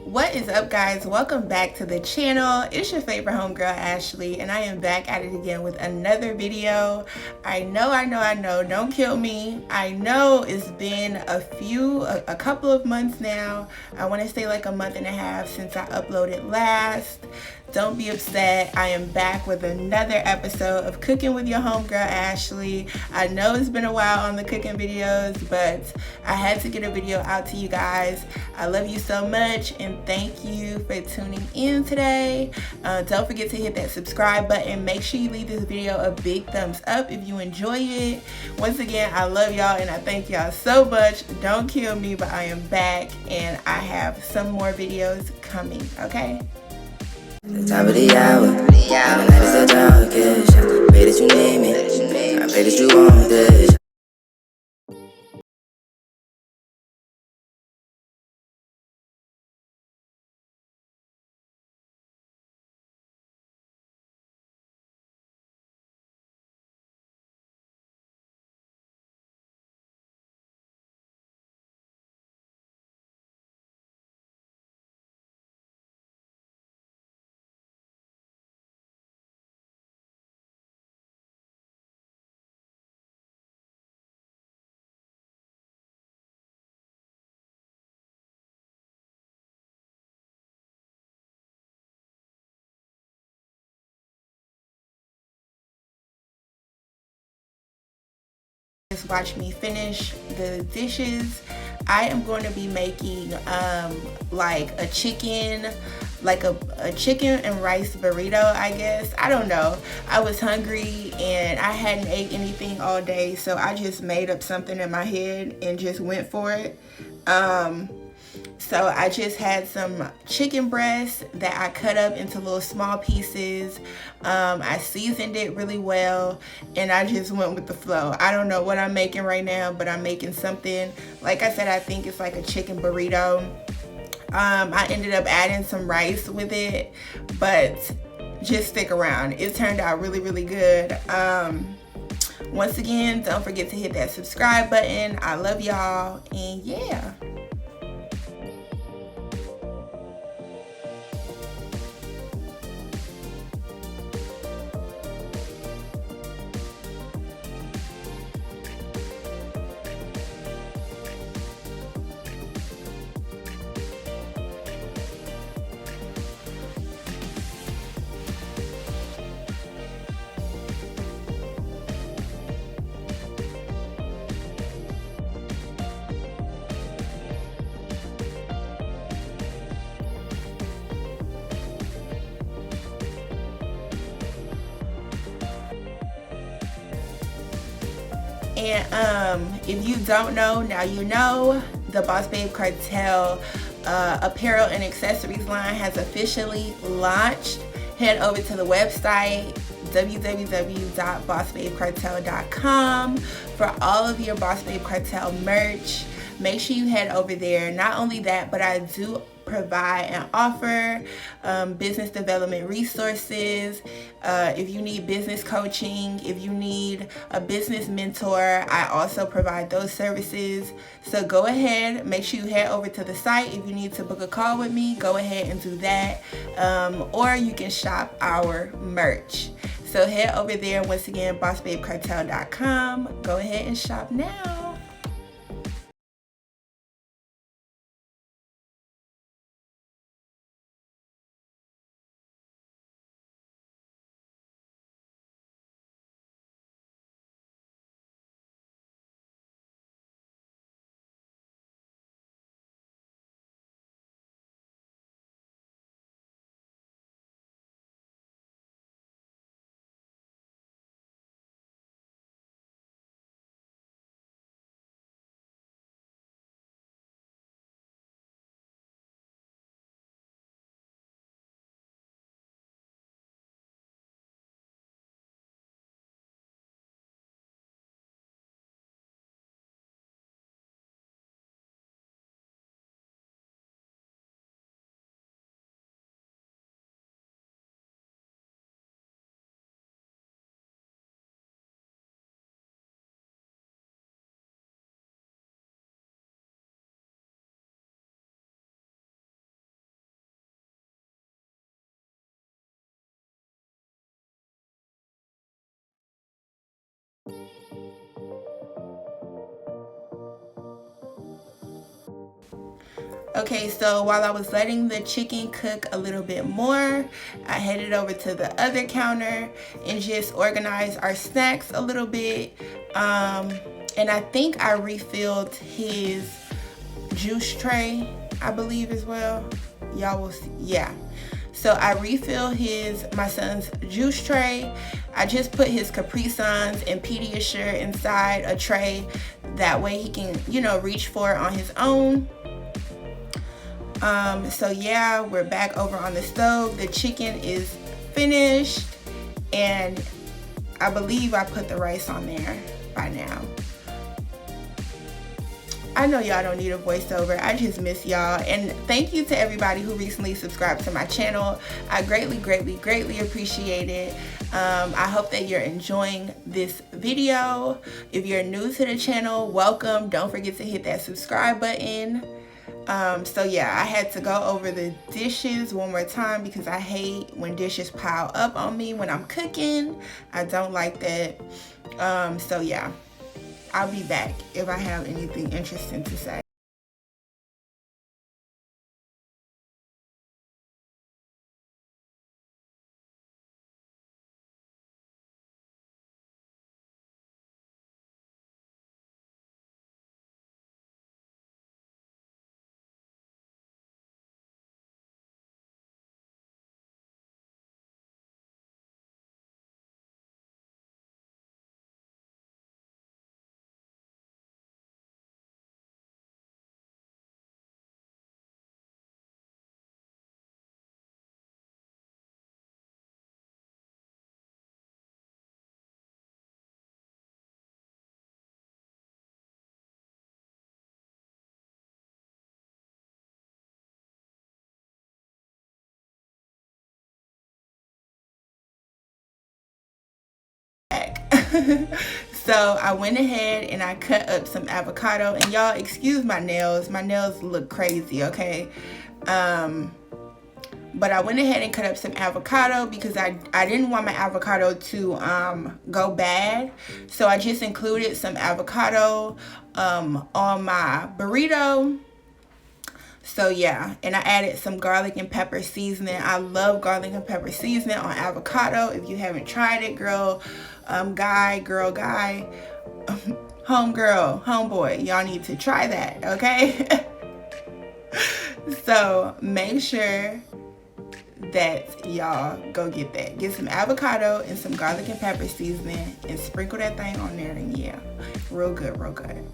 What is up, guys? Welcome back to the channel. It's your favorite homegirl Ashley, and I am back at it again with another video. I know, don't kill me. I know it's been a couple of months now. I want to say like a month and a half since I uploaded last. Don't be upset. I am back with another episode of Cooking with your homegirl Ashley. I know it's been a while on the cooking videos, but I had to get a video out to you guys. I love you so much and thank you for tuning in today. Don't forget to hit that subscribe button. Make sure you leave this video a big thumbs up if you enjoy it. Once again, I love y'all and I thank y'all so much. Don't kill me, but I am back and I have some more videos coming, okay? The top of the hour, and the night is the darkest. I pray that you name it, I pray that you want this. Just watch me finish the dishes. I am going to be making like a chicken and rice burrito, I guess. I don't know. I was hungry and I hadn't ate anything all day, so I just made up something in my head and just went for it. So I just had some chicken breast that I cut up into little small pieces. I seasoned it really well and I just went with the flow. I don't know what I'm making right now, but I'm making something. Like I said, I think it's like a chicken burrito. I ended up adding some rice with it, but just stick around. It turned out really, really good. Once again, don't forget to hit that subscribe button. I love y'all, and yeah. And if you don't know, now you know. The Boss Babe Cartel apparel and accessories line has officially launched. Head over to the website www.bossbabecartel.com for all of your Boss Babe Cartel merch. Make sure you head over there. Not only that, but I do provide and offer business development resources. If you need business coaching, if you need a business mentor, I also provide those services. So go ahead, make sure you head over to the site. If you need to book a call with me, go ahead and do that. Or you can shop our merch. So head over there, once again, bossbabecartel.com. Go ahead and shop now. Okay, so while I was letting the chicken cook a little bit more, I headed over to the other counter and just organized our snacks a little bit. And I think I refilled his juice tray, I believe, as well. Y'all will see. Yeah. So I refill my son's juice tray. I just put his Capri Suns and Pediasure inside a tray. That way he can, reach for it on his own. So yeah, we're back over on the stove. The chicken is finished, and I believe I put the rice on there by now. I know y'all don't need a voiceover. I just miss y'all. And thank you to everybody who recently subscribed to my channel. I greatly, greatly, greatly appreciate it. I hope that you're enjoying this video. If you're new to the channel, welcome. Don't forget to hit that subscribe button. So yeah, I had to go over the dishes one more time because I hate when dishes pile up on me when I'm cooking. I don't like that. So yeah, I'll be back if I have anything interesting to say. So I went ahead and I cut up some avocado, and y'all excuse my nails look crazy, okay? But I went ahead and cut up some avocado because I didn't want my avocado to go bad, so I just included some avocado on my burrito. So yeah, and I added some garlic and pepper seasoning. I love garlic and pepper seasoning on avocado. If you haven't tried it, girl, guy, homegirl, homeboy, y'all need to try that, okay? So make sure that y'all go get that. Get some avocado and some garlic and pepper seasoning and sprinkle that thing on there, and yeah, real good, real good.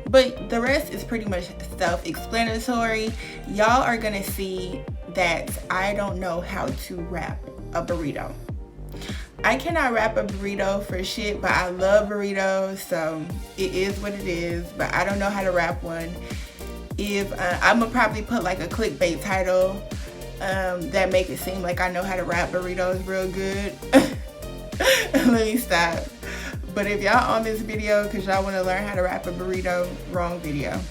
But the rest is pretty much self-explanatory. Y'all are gonna see that I don't know how to wrap a burrito. I cannot wrap a burrito for shit, but I love burritos, so it is what it is. But I don't know how to wrap one. If I'm gonna probably put like a clickbait title that make it seem like I know how to wrap burritos real good. Let me stop. But if y'all on this video because y'all want to learn how to wrap a burrito, wrong video.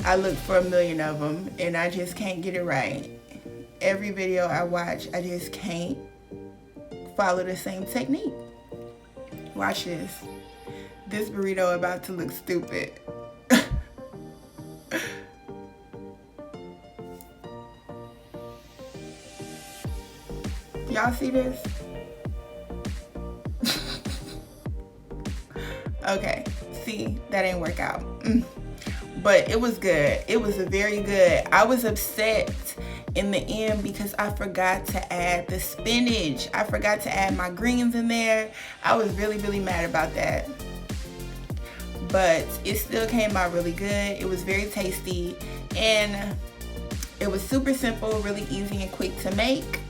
I look for a million of them and I just can't get it right. Every video I watch, I just can't follow the same technique. Watch this. This burrito about to look stupid. Y'all see this? Okay, see, that didn't work out. But it was good. It was very good. I was upset in the end because I forgot to add the spinach. I forgot to add my greens in there. I was really, really mad about that. But it still came out really good. It was very tasty. And it was super simple, really easy and quick to make.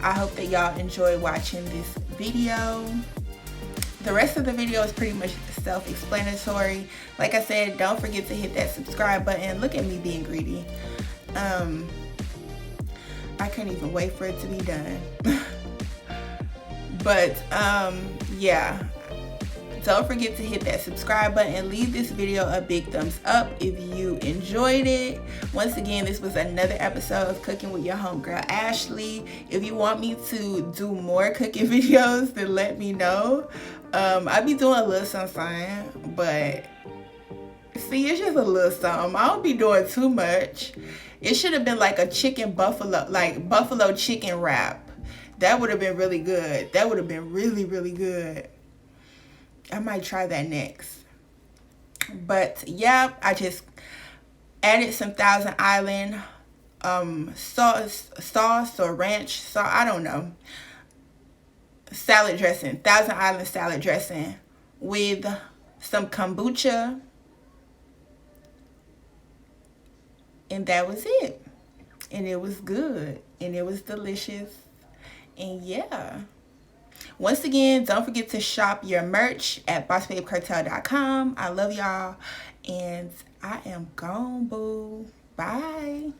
I hope that y'all enjoy watching this video. The rest of the video is pretty much self-explanatory. Like I said, don't forget to hit that subscribe button. Look at me being greedy. I couldn't even wait for it to be done. But yeah, don't forget to hit that subscribe button and leave this video a big thumbs up if you enjoyed it. Once again, this was another episode of Cooking with your homegirl Ashley. If you want me to do more cooking videos, then let me know. I'll be doing a little something, but See, it's just a little something. I don't be doing too much. It should have been like a chicken buffalo, like buffalo chicken wrap. That would have been really good. That would have been really, really good. I might try that next. But yeah, I just added some Thousand Island sauce or ranch sauce. I don't know. Salad dressing. Thousand Island salad dressing with some kombucha. And that was it. And it was good. And it was delicious. And yeah. Once again, don't forget to shop your merch at bossbabecartel.com. I love y'all. And I am gone, boo. Bye.